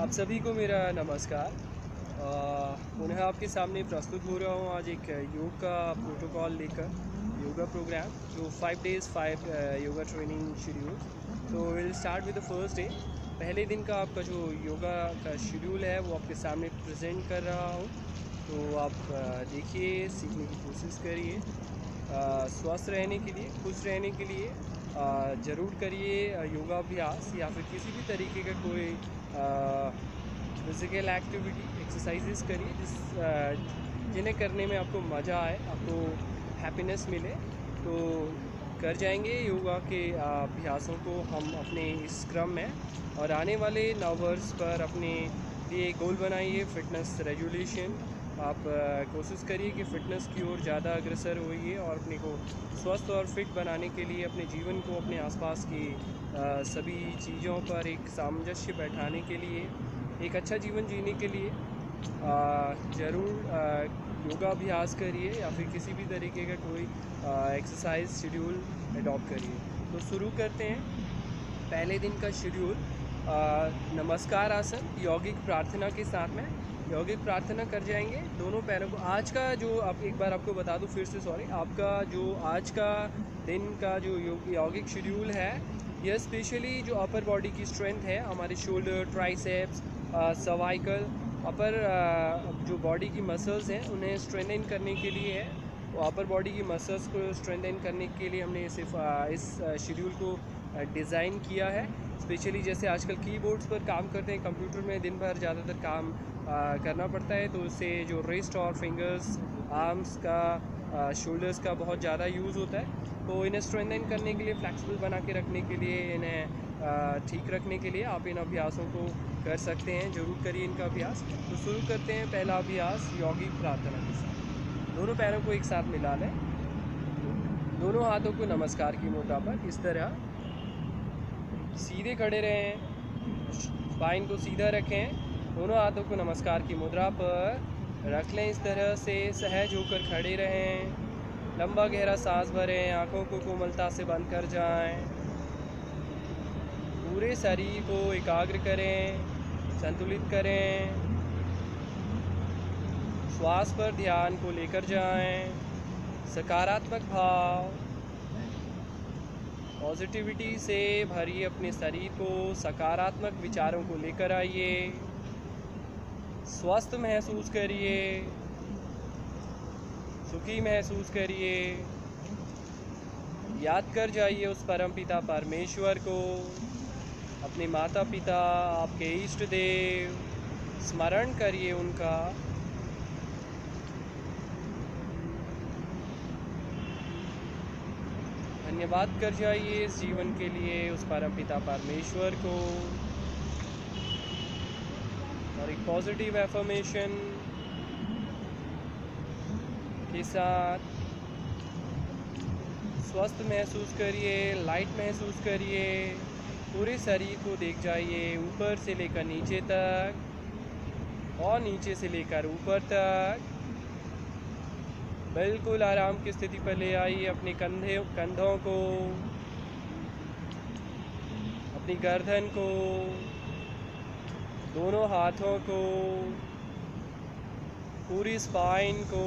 आप सभी को मेरा नमस्कार। पुनः आपके सामने प्रस्तुत हो रहा हूँ आज एक योग का प्रोटोकॉल लेकर, योगा प्रोग्राम जो 5 डेज़ 5 योगा ट्रेनिंग शेड्यूल। तो will start with the first day. पहले दिन का आपका जो योगा का शेड्यूल है वो आपके सामने प्रेजेंट कर रहा हूँ। तो आप देखिए, सीखने की कोशिश करिए। स्वस्थ रहने के लिए, खुश रहने के लिए ज़रूर करिए योगाभ्यास या फिर किसी भी तरीके का कोई फिज़िकल एक्टिविटी, एक्सरसाइजेस करिए जिन्हें करने में आपको मज़ा आए, आपको हैप्पीनेस मिले। तो कर जाएंगे योगा के अभ्यासों को हम अपने इस क्रम में, और आने वाले 9 वर्ष पर अपने लिए गोल बनाइए फिटनेस रेजुलेशन। आप कोशिश करिए कि फ़िटनेस की ओर ज़्यादा अग्रसर होइए और अपने को स्वस्थ और फिट बनाने के लिए, अपने जीवन को अपने आसपास की सभी चीज़ों पर एक सामंजस्य बैठाने के लिए, एक अच्छा जीवन जीने के लिए ज़रूर योगाभ्यास करिए या फिर किसी भी तरीके का कोई एक्सरसाइज शेड्यूल अडॉप्ट करिए। तो शुरू करते हैं पहले दिन का शेड्यूल। नमस्कार आसन यौगिक प्रार्थना के साथ में यौगिक प्रार्थना कर जाएंगे। दोनों पैरों को, आज का जो आप एक बार आपको बता दूं फिर से, सॉरी, आपका जो आज का दिन का जो यौगिक शेड्यूल है, यह स्पेशली जो अपर बॉडी की स्ट्रेंथ है, हमारे शोल्डर, ट्राइसेप्स, सर्वाइकल, अपर जो बॉडी की मसल्स हैं उन्हें स्ट्रेंथन करने के लिए है। तो अपर बॉडी की मसल्स को स्ट्रेंथन करने के लिए हमने सिर्फ इस शेड्यूल को डिज़ाइन किया है। स्पेशली जैसे आजकल कीबोर्ड्स पर काम करते हैं, कंप्यूटर में दिन भर ज़्यादातर काम करना पड़ता है, तो उससे जो रिस्ट और फिंगर्स, आर्म्स का, शोल्डर्स का बहुत ज़्यादा यूज़ होता है। तो इन्हें स्ट्रेंथन करने के लिए, फ्लेक्सिबल बना के रखने के लिए, इन्हें ठीक रखने के लिए आप इन अभ्यासों को कर सकते हैं। ज़रूर करिए इनका अभ्यास। तो शुरू करते हैं पहला अभ्यास यौगिक प्रार्थना के साथ। दोनों पैरों को एक साथ मिला लें, दोनों हाथों को नमस्कार की मुद्रा पर इस तरह सीधे खड़े रहें, स्पाइन को सीधा रखें, दोनों हाथों को नमस्कार की मुद्रा पर रख लें। इस तरह से सहज होकर खड़े रहें, लंबा गहरा सांस भरें, आँखों को कोमलता से बंद कर जाएं, पूरे शरीर को एकाग्र करें, संतुलित करें, श्वास पर ध्यान को लेकर जाएं, सकारात्मक भाव, पॉजिटिविटी से भरिए अपने शरीर को, सकारात्मक विचारों को लेकर आइए, स्वस्थ महसूस करिए, सुखी महसूस करिए, याद कर जाइए उस परमपिता परमेश्वर को, अपने माता पिता, आपके इष्ट देव, स्मरण करिए उनका। धन्यवाद कर जाइए इस जीवन के लिए उस परमपिता परमेश्वर को। और एक पॉजिटिव एफर्मेशन के साथ स्वस्थ महसूस करिए, लाइट महसूस करिए, पूरे शरीर को देख जाइए, ऊपर से लेकर नीचे तक और नीचे से लेकर ऊपर तक। बिल्कुल आराम की स्थिति पर ले आइए अपने कंधों को, अपनी गर्दन को, दोनों हाथों को, पूरी स्पाइन को,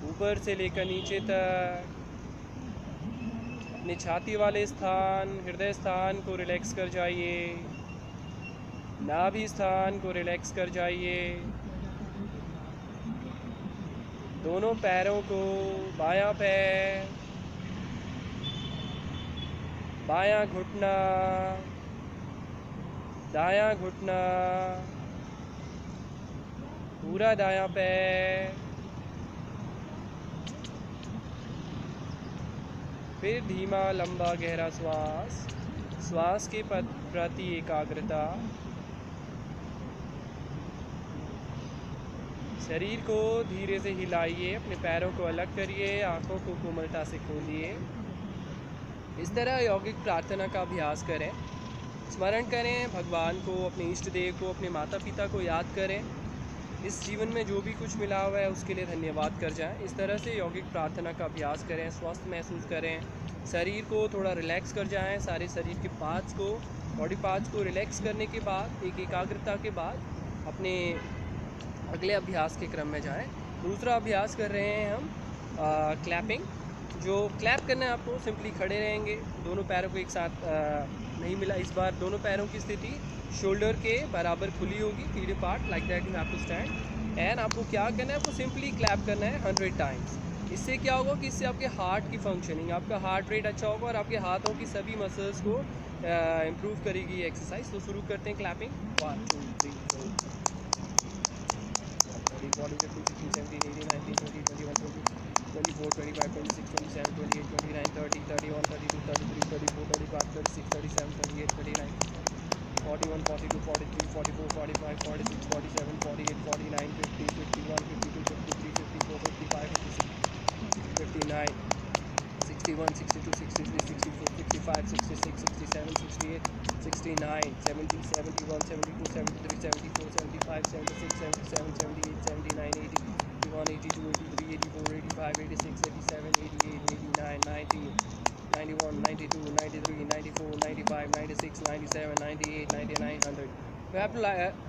ऊपर से लेकर नीचे तक। अपनी छाती वाले स्थान, हृदय स्थान को रिलैक्स कर जाइए, नाभि स्थान को रिलैक्स कर जाइए, दोनों पैरों को, बायां पैर, बायां घुटना, दायां घुटना, पूरा दायां पैर, फिर धीमा लंबा गहरा श्वास, श्वास के प्रति एकाग्रता, शरीर को धीरे से हिलाइए, अपने पैरों को अलग करिए, आंखों को कोमलता से खोलिए। इस तरह यौगिक प्रार्थना का अभ्यास करें, स्मरण करें भगवान को, अपने इष्ट देव को, अपने माता पिता को याद करें, इस जीवन में जो भी कुछ मिला हुआ है उसके लिए धन्यवाद कर जाएं। इस तरह से यौगिक प्रार्थना का अभ्यास करें, स्वस्थ महसूस करें, शरीर को थोड़ा रिलैक्स कर जाएं। सारे शरीर के पार्ट्स को, बॉडी पार्ट्स को रिलैक्स करने के बाद एक एकाग्रता के बाद अपने अगले अभ्यास के क्रम में जाएं। दूसरा अभ्यास कर रहे हैं हम क्लैपिंग। जो क्लैप करना है आपको, सिंपली खड़े रहेंगे, दोनों पैरों को एक साथ नहीं मिला, इस बार दोनों पैरों की स्थिति शोल्डर के बराबर खुली होगी, feet apart, like that you have to stand. And आपको क्या करना है, आपको सिंपली क्लैप करना है 100 टाइम्स। इससे क्या होगा कि इससे आपके हार्ट की फंक्शनिंग, आपका हार्ट रेट अच्छा होगा और आपके हाथों की सभी मसल्स को इम्प्रूव करेगी ये एक्सरसाइज। तो शुरू करते हैं clapping. 1 2 3 4 40 50 60 70 80 90 20 21 22 24 25 26 27 28 29 30 31 32 33 34 35 36 37 38 39 41 42 43 44 45 46 47 48 49 50 51 52 53 54 55 56 59 61 62 63 64 65 66 67 68 69 70 71 72 73 74 75 76 77 78 79 80 81 82 83 84 85 86 87 88 89 90 91 92 93 94 95 96 97 98 99 100। You have to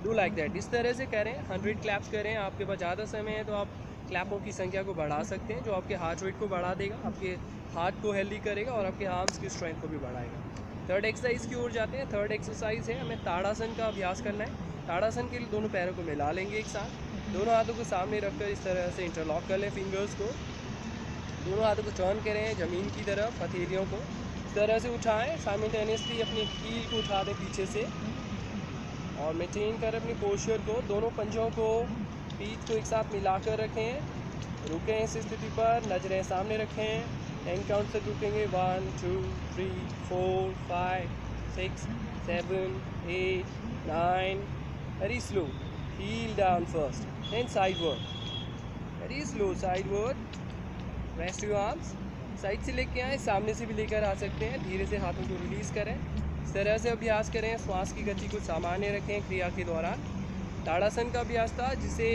do like that। इस तरह से करें, 100 क्लैप्स करें। आपके पास ज़्यादा समय है तो आप क्लैपों की संख्या को बढ़ा सकते हैं, जो आपके हार्ट रेट को बढ़ा देगा, आपके हार्ट को हेल्दी करेगा और आपके आर्म्स की स्ट्रेंथ को भी बढ़ाएगा। थर्ड एक्सरसाइज की ओर जाते हैं। थर्ड एक्सरसाइज है, हमें ताड़ासन का अभ्यास करना है। ताड़ासन के लिए दोनों पैरों को मिला लेंगे एक साथ, दोनों हाथों को सामने रखकर इस तरह से इंटरलॉक कर लें फिंगर्स को। दोनों हाथों को टर्न करें ज़मीन की तरफ, हथेलियों को इस तरह से उठाएं। साइमल्टेनियसली अपनी हील को उठा दें पीछे से और मेंटेन कर अपनी पोस्चर को। दोनों पंजों को, पीठ को एक साथ मिलाकर रखें। रुकें इस स्थिति पर, नजरें सामने रखें। 10 काउंट तक रुकेंगे। 1 2 3 4 5 6 7 8 9। Very slow, heel down first, then sideward, very slow sideward. Rest your arms, side से लेके आएँ, सामने से भी लेकर आ सकते हैं। धीरे से हाथों को रिलीज़ करें। इस तरह से अभ्यास करें। श्वास की गति को सामान्य रखें क्रिया के दौरान। ताड़ासन का अभ्यास था, जिसे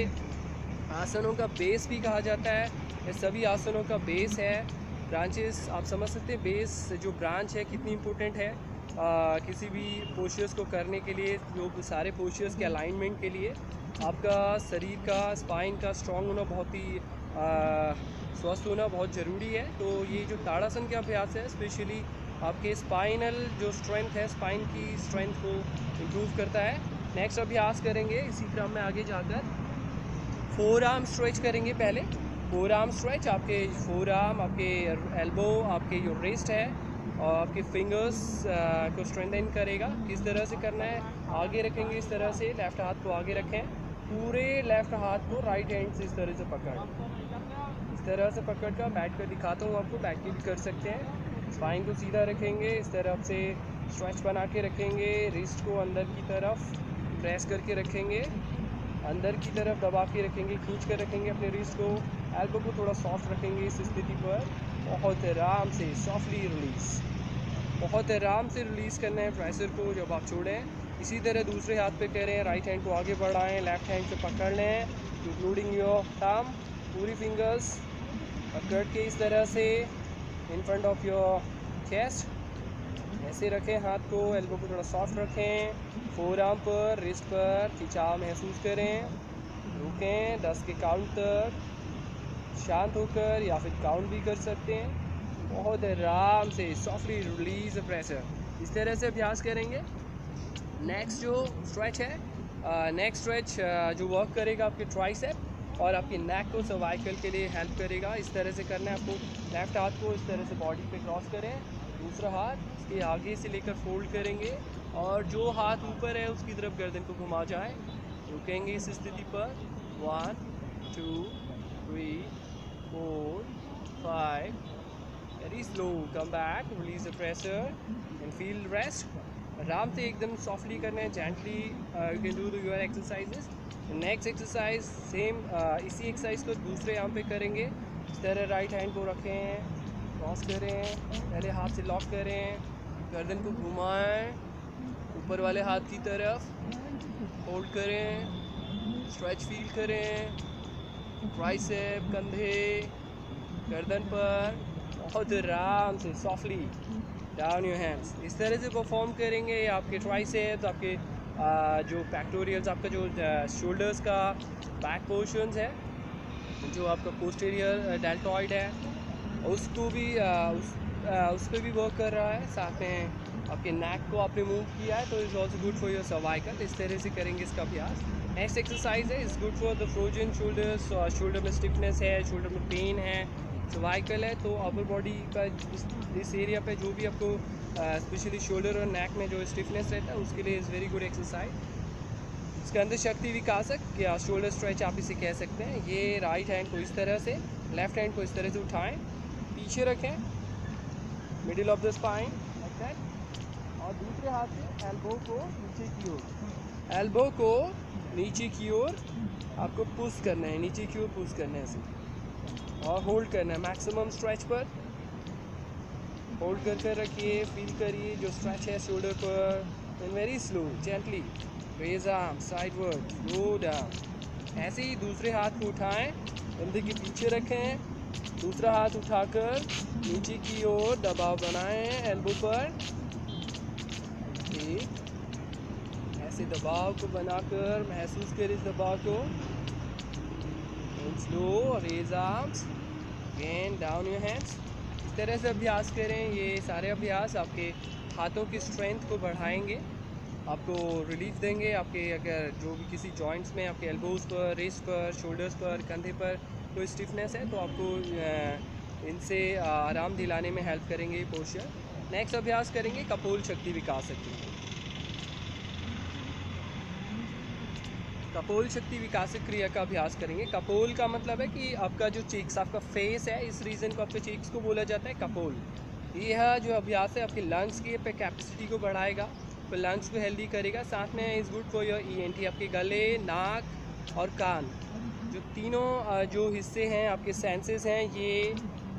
आसनों का बेस भी कहा जाता है। ये सभी आसनों का बेस है। ब्रांचेस आप समझ सकते हैं, बेस जो ब्रांच है कितनी इम्पोर्टेंट है किसी भी पोस्चर्स को करने के लिए। जो सारे पोस्चर्स के अलाइनमेंट के लिए आपका शरीर का, स्पाइन का स्ट्रॉन्ग होना, बहुत ही स्वस्थ होना बहुत ज़रूरी है। तो ये जो ताड़ासन का अभ्यास है स्पेशली आपके स्पाइनल जो स्ट्रेंथ है, स्पाइन की स्ट्रेंथ को इम्प्रूव करता है। नेक्स्ट अभ्यास करेंगे इसी क्रम में आगे जाकर फोर आर्म स्ट्रेच करेंगे। पहले फोर आर्म स्ट्रेच, आपके फोर आर्म, आपके एल्बो, आपके जो रिस्ट है और आपके फिंगर्स को स्ट्रेंथन करेगा। किस तरह से करना है, आगे रखेंगे इस तरह से, लेफ़्ट हाथ को आगे रखें, पूरे लेफ़्ट हाथ को राइट हैंड से इस तरह से पकड़, इस तरह से पकड़ कर बैठ कर दिखाता हूँ आपको, बैठ के भी कर सकते हैं। स्पाइन को सीधा रखेंगे, इस तरफ से स्ट्रेच बना के रखेंगे, रिस्ट को अंदर की तरफ प्रेस करके रखेंगे, अंदर की तरफ दबा के रखेंगे, खींच कर रखेंगे अपने रिस्ट को। एल्बो को थोड़ा सॉफ्ट रखेंगे इस स्थिति पर। बहुत आराम से सॉफ्टली रिलीज़, बहुत आराम से रिलीज़ करना है प्रेशर को जब आप छोड़ें। इसी तरह दूसरे हाथ पे करें, राइट हैंड को आगे बढ़ाएं, लेफ्ट हैंड से पकड़ लें, इंक्लूडिंग योर थंब, पूरी फिंगर्स पकड़ के इस तरह से in front of your chest ऐसे रखें हाथ को। एल्बो को थोड़ा सॉफ्ट रखें, फोर आर्म पर, रिस्ट पर खिंचाव महसूस करें। रुकें 10 के काउंट तक, शांत होकर या फिर काउंट भी कर सकते हैं। बहुत आराम से सॉफ्टली रिलीज प्रेशर, इस तरह से अभ्यास करेंगे। नेक्स्ट जो स्ट्रेच है, नेक्स्ट स्ट्रेच जो वर्क करेगा आपके ट्राइसेप और आपके नेक को सर्वाइकल के लिए हेल्प करेगा। इस तरह से करना है आपको। लेफ्ट हाथ को इस तरह से बॉडी पे क्रॉस करें, दूसरा हाथ इसके आगे से लेकर फोल्ड करेंगे और जो हाथ ऊपर है उसकी तरफ गर्दन को घुमा जाए। रुकेंगे इस स्थिति पर। 1 2 3 4 5, very slow, come back, release the pressure and feel rest। आराम से एकदम सॉफ्टली करना है, gently you can do your exercises. Next exercise same, इसी एक्सरसाइज को दूसरे आर्म पे करेंगे। इस तरह राइट हैंड को रखें, क्रॉस करें, पहले हाथ से लॉक करें, गर्दन को घुमाएं ऊपर वाले हाथ की तरफ, होल्ड करें, स्ट्रेच फील करें, ट्राइसेप, कंधे, गर्दन पर, बहुत आराम से सॉफ्टली डाउन योर हैंड्स। इस तरह से परफॉर्म करेंगे आपके ट्राइसेप्स, आपके जो पैक्टोरियल्स, आपका जो शोल्डर्स का बैक पोर्शंस है, जो आपका पोस्टीरियर डेल्टॉइड है, उसको भी उस पर भी वर्क कर रहा है। साथ में आपके नेक को आपने मूव किया है तो is also good for your cervical. इस तरह से करेंगे इसका अभ्यास। नेक्स्ट एक्सरसाइज है, is good for the frozen shoulders. Shoulder में स्टिफनेस है, शोल्डर में पेन है, सर्वाइकल है, तो अपर बॉडी का इस एरिया पे जो भी आपको स्पेशली शोल्डर और नेक में जो स्टिफनेस रहता है उसके लिए इज़ वेरी गुड एक्सरसाइज। इसके अंदर शक्ति विकासक या शोल्डर स्ट्रेच आप इसे कह सकते हैं। ये राइट हैंड को इस तरह से, लेफ्ट हैंड को इस तरह से उठाएं, पीछे रखें, middle of the spine like that, और दूसरे हाथ से एल्बो को नीचे की ओर, एल्बो को नीचे की ओर आपको पुश करना है, नीचे की ओर पुश करना है इसे, और होल्ड करना है मैक्सिमम स्ट्रेच पर। होल्ड कर रखिए, फील करिए जो स्ट्रेच है शोल्डर पर। And very slow gently raise arm sideward, low down. ऐसे ही दूसरे हाथ को उठाएं, कंधे के पीछे रखें, दूसरा हाथ उठाकर नीचे की ओर दबाव बनाएं एल्बो पर। एक ऐसे दबाव को बनाकर महसूस करें इस दबाव को। Slow raise arms, again down your hands. इस तरह से अभ्यास करें। ये सारे अभ्यास आपके हाथों की स्ट्रेंथ को बढ़ाएंगे, आपको रिलीफ देंगे। आपके अगर जो भी किसी जॉइंट्स में, आपके एल्बोज़ पर, रिस्ट पर, शोल्डर्स पर, कंधे पर कोई स्टिफनेस है तो आपको इनसे आराम दिलाने में हेल्प करेंगे ये पोस्चर। नेक्स्ट अभ्यास करेंगे कपोल शक्ति विकासक। कपोल शक्ति विकासक क्रिया का अभ्यास करेंगे। कपोल का मतलब है कि आपका जो चीक्स, आपका फेस है, इस रीजन को आपके चीक्स को बोला जाता है कपोल। यह जो अभ्यास है आपके लंग्स की कैपेसिटी को बढ़ाएगा, तो लंग्स को हेल्दी करेगा। साथ में is good for your ENT, आपके गले, नाक और कान, जो तीनों जो हिस्से हैं आपके सेंसेस हैं, ये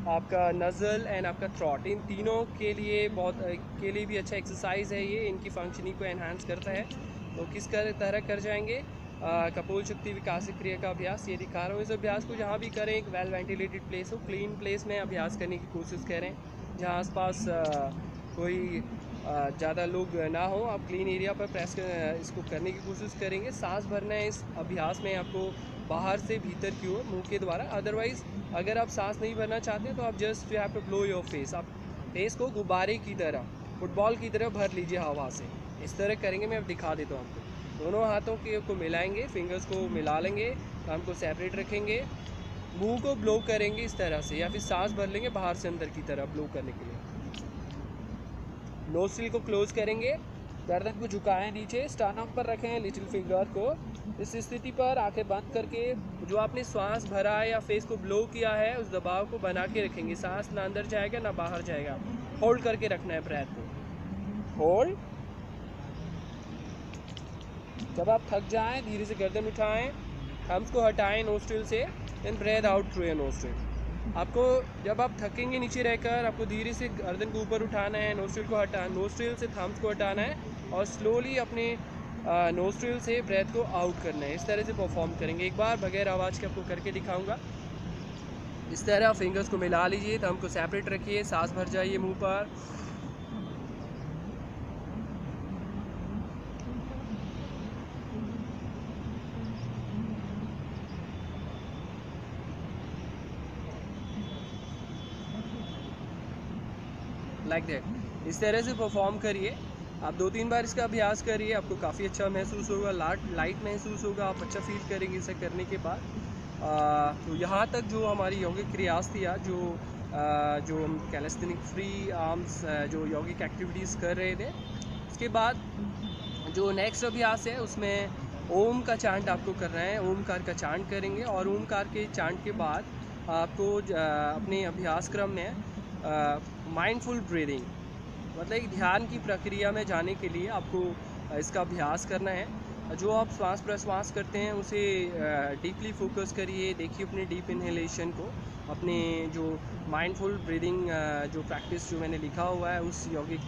आपका नज़ल एंड आपका थ्रॉट, इन तीनों के लिए के लिए भी अच्छा एक्सरसाइज है। ये इनकी फंक्शनिंग को एनहांस करता है। तो किस तरह कर जाएंगे कपोल शक्ति विकासक क्रिया का अभ्यास। ये दिखा रहा हूँ। इस अभ्यास को जहाँ भी करें एक वेल वेंटिलेटेड प्लेस हो, क्लीन प्लेस में अभ्यास करने की कोशिश करें, जहाँ आसपास कोई ज़्यादा लोग ना हो। आप क्लीन एरिया पर इसको करने की कोशिश करेंगे। सांस भरना है इस अभ्यास में आपको बाहर से भीतर की ओर मुंह के द्वारा। अदरवाइज़ अगर आप सांस नहीं भरना चाहते हैं तो आप just you have to blow your face. आप फेस को गुब्बारे की तरह, फुटबॉल की तरह भर लीजिए हवा से। इस तरह करेंगे, मैं अब दिखा देता हूँ आपको। दोनों हाथों को मिलाएंगे, फिंगर्स को मिला लेंगे, कान को सेपरेट रखेंगे, मुंह को ब्लो करेंगे इस तरह से, या फिर सांस भर लेंगे बाहर से अंदर की तरह ब्लो करने के लिए। नोस्ट्रिल को क्लोज करेंगे, गर्दन को झुकाएं नीचे, स्टर्नम पर रखें लिटिल फिंगर को। इस स्थिति पर आंखें बंद करके जो आपने श्वास भरा है या फेस को ब्लो किया है उस दबाव को बना के रखेंगे। सांस ना अंदर जाएगा ना बाहर जाएगा। होल्ड करके रखना है ब्रेथ को। होल्ड। जब आप थक जाएं धीरे से गर्दन उठाएं, थम्स को हटाएं नोस्ट्रिल से, then breathe out through your nostril. आपको जब आप थकेंगे नीचे रहकर आपको धीरे से गर्दन को ऊपर उठाना है, नोस्ट्रिल को नोस्ट्रिल से थम्स को हटाना है और स्लोली अपने नोस्ट्रिल से ब्रेथ को आउट करना है। इस तरह से परफॉर्म करेंगे। एक बार बगैर आवाज़ के आपको करके दिखाऊंगा। इस तरह फिंगर्स को मिला लीजिए, थम को सेपरेट रखिए, सांस भर जाइए मुंह पर। Like that. इस तरह से परफॉर्म करिए। आप 2-3 बार इसका अभ्यास करिए, आपको काफ़ी अच्छा महसूस होगा, लाइट महसूस होगा, आप अच्छा फील करेंगे इसे करने के बाद। तो यहाँ तक जो हमारी यौगिक क्रियास थी आज, जो हम कैलिस्थेनिक फ्री आर्म्स जो यौगिक एक्टिविटीज़ कर रहे थे, उसके बाद जो नेक्स्ट अभ्यास है उसमें ओम का चांट आपको करना है। ओमकार का चांट करेंगे और ओमकार के चांट के बाद आपको अपने अभ्यास क्रम में माइंडफुल ब्रीदिंग, मतलब एक ध्यान की प्रक्रिया में जाने के लिए आपको इसका अभ्यास करना है। जो आप श्वास प्रश्वास करते हैं उसे डीपली फोकस करिए, देखिए अपने डीप इनहेलेशन को, अपने जो माइंडफुल ब्रीदिंग जो प्रैक्टिस जो मैंने लिखा हुआ है उस यौगिक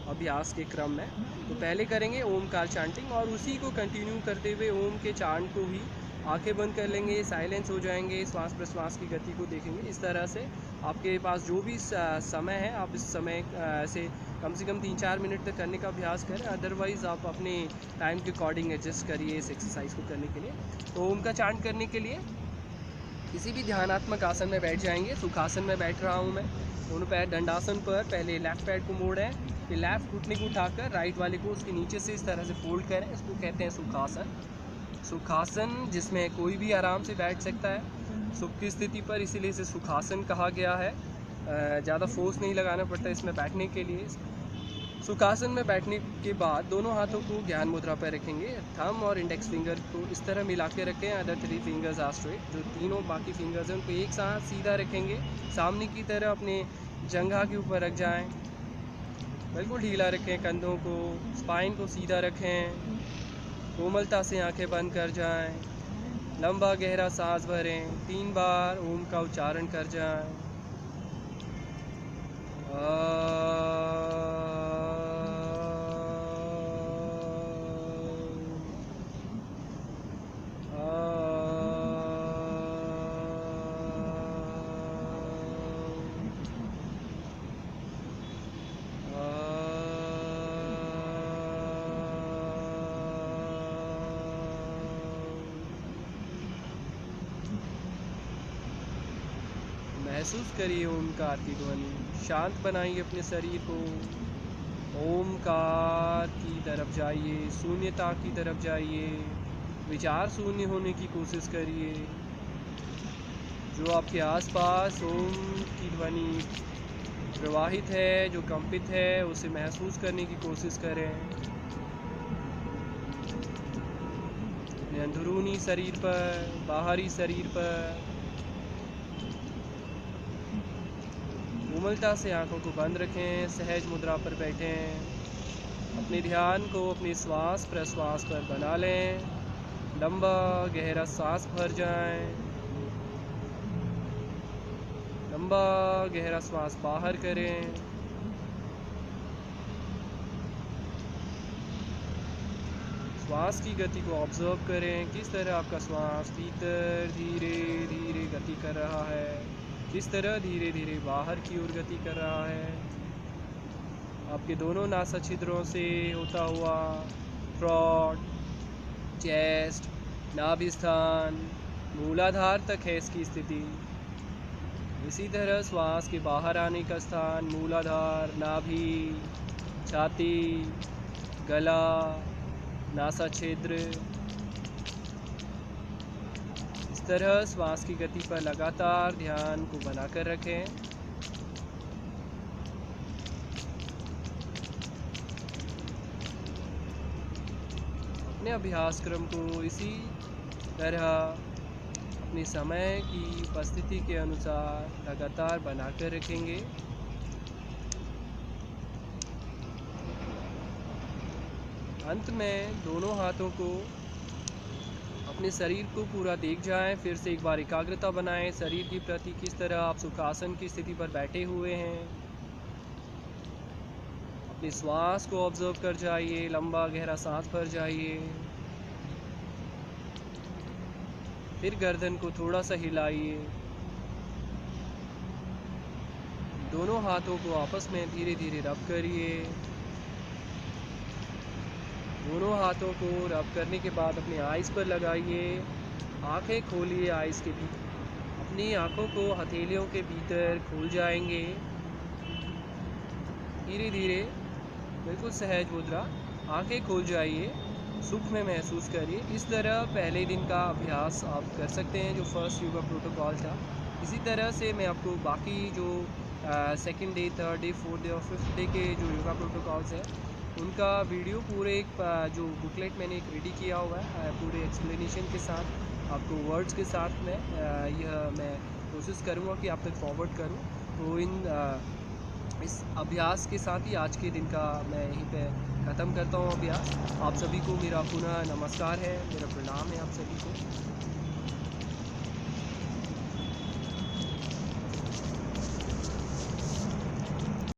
अभ्यास के क्रम में। तो पहले करेंगे ओमकार चांटिंग और उसी को कंटिन्यू करते हुए ओम के चांट को ही आंखें बंद कर लेंगे, साइलेंस हो जाएंगे, श्वास प्रश्वास की गति को देखेंगे। इस तरह से आपके पास जो भी समय है आप इस समय से कम 3-4 मिनट तक करने का अभ्यास करें। अदरवाइज़ आप अपने टाइम के अकॉर्डिंग एडजस्ट करिए इस एक्सरसाइज को करने के लिए। तो ओम का चांट करने के लिए किसी भी ध्यानात्मक आसन में बैठ जाएंगे। सुखासन में बैठ रहा हूँ मैं, दोनों पैर दंडासन पर। पहले लेफ़्ट पैर को मोड़ें, फिर लेफ़्ट घुटने को उठाकर राइट वाले को उसके नीचे से इस तरह से फोल्ड करें। इसको कहते हैं सुखासन। सुखासन जिसमें कोई भी आराम से बैठ सकता है सुख की स्थिति पर, इसीलिए इसे सुखासन कहा गया है। ज़्यादा फोर्स नहीं लगाना पड़ता इसमें बैठने के लिए। सुखासन में बैठने के बाद दोनों हाथों को ज्ञान मुद्रा पर रखेंगे। थंब और इंडेक्स फिंगर को इस तरह मिला के रखें। Other 3 fingers are straight. जो तीनों बाकी फिंगर्स हैं उनको एक साथ सीधा रखेंगे, सामने की तरह अपने जंघा के ऊपर रख जाएं। बिल्कुल ढीला रखें कंधों को, स्पाइन को सीधा रखें। कोमलता से आंखें बंद कर जाएं। लंबा गहरा सांस भरें। 3 बार ओम का उच्चारण कर जाएं। महसूस करिए ओमकार की ध्वनि। शांत बनाइए अपने शरीर को। ओमकार की तरफ जाइए, शून्यता की तरफ जाइए, विचार शून्य होने की कोशिश करिए। जो आपके आसपास ओम की ध्वनि प्रवाहित है, जो कंपित है, उसे महसूस करने की कोशिश करें। अपने अंदरूनी शरीर पर, बाहरी शरीर पर कोमलता से आंखों को बंद रखें। सहज मुद्रा पर बैठें। अपने ध्यान को अपने श्वास प्रश्वास पर बना लें। लंबा गहरा सांस भर जाएं। लंबा गहरा श्वास बाहर करें। श्वास की गति को ऑब्जर्व करें। किस तरह आपका श्वास भीतर धीरे धीरे गति कर रहा है, किस तरह धीरे धीरे बाहर की ओर गति कर रहा है। आपके दोनों नासा छिद्रों से होता हुआ थ्रॉट, चेस्ट, नाभि स्थान, मूलाधार तक है इसकी स्थिति। इसी तरह श्वास के बाहर आने का स्थान मूलाधार, नाभि, छाती, गला, नासा छिद्र। इस तरह श्वास की गति पर लगातार ध्यान को बनाकर रखें। अपने अभ्यास क्रम को इसी तरह अपने समय की उपस्थिति के अनुसार लगातार बनाकर रखेंगे। अंत में दोनों हाथों को अपने शरीर को पूरा देख जाएं। फिर से एक बार एकाग्रता बनाएं शरीर के प्रति। किस तरह आप सुखासन की स्थिति पर बैठे हुए हैं। अपने श्वास को ऑब्जर्व कर जाइए। लंबा गहरा सांस भर जाइए। फिर गर्दन को थोड़ा सा हिलाइए। दोनों हाथों को आपस में धीरे धीरे रब करिए। दोनों हाथों को रब करने के बाद अपने आइज़ पर लगाइए। आंखें खोलिए आइज़ के भीतर। अपनी आंखों को हथेलियों के भीतर खोल जाएंगे। धीरे धीरे बिल्कुल सहज मुद्रा, आंखें खोल जाइए। सुख में महसूस करिए। इस तरह पहले दिन का अभ्यास आप कर सकते हैं जो फर्स्ट योगा प्रोटोकॉल था। इसी तरह से मैं आपको बाकी जो second day, third day, fourth day और फिफ्थ डे के जो योगा प्रोटोकॉल्स हैं उनका वीडियो पूरे एक जो बुकलेट मैंने एक रेडी किया हुआ है पूरे एक्सप्लेनेशन के साथ, आपको वर्ड्स के साथ में यह मैं कोशिश करूँगा कि आप तक फॉरवर्ड करूँ। तो इस अभ्यास के साथ ही आज के दिन का मैं यहीं पे ख़त्म करता हूँ अभ्यास। आप सभी को मेरा पुनः नमस्कार है, मेरा प्रणाम है आप सभी को।